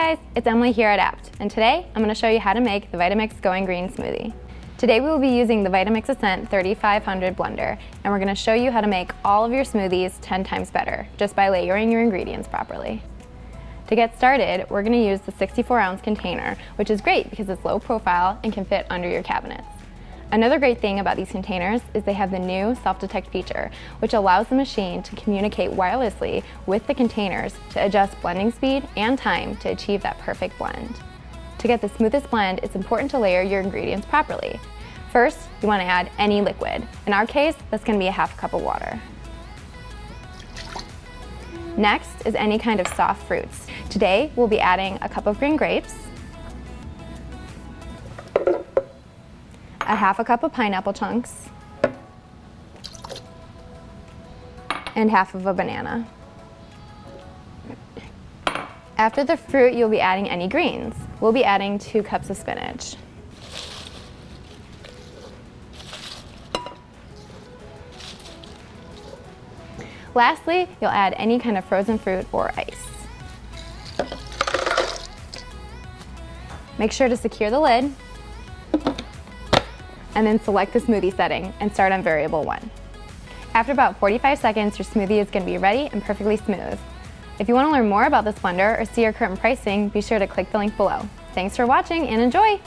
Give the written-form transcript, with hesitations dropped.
guys, it's Emily here at Apt, and today I'm going to show you how to make the Vitamix Going Green smoothie. Today we will be using the Vitamix A3500 blender, and we're going to show you how to make all of your smoothies 10 times better, just by layering your ingredients properly. To get started, we're going to use the 64-ounce container, which is great because it's low profile and can fit under your cabinets. Another great thing about these containers is they have the new self-detect feature, which allows the machine to communicate wirelessly with the containers to adjust blending speed and time to achieve that perfect blend. To get the smoothest blend, it's important to layer your ingredients properly. First, you want to add any liquid. In our case, that's going to be a half cup of water. Next is any kind of soft fruits. Today, we'll be adding a cup of green grapes, a half a cup of pineapple chunks, and half of a banana. After the fruit, you'll be adding any greens. We'll be adding 2 cups of spinach. Lastly, you'll add any kind of frozen fruit or ice. Make sure to secure the lid, and then select the smoothie setting and start on variable 1. After about 45 seconds, your smoothie is going to be ready and perfectly smooth. If you want to learn more about this blender or see our current pricing, be sure to click the link below. Thanks for watching and enjoy!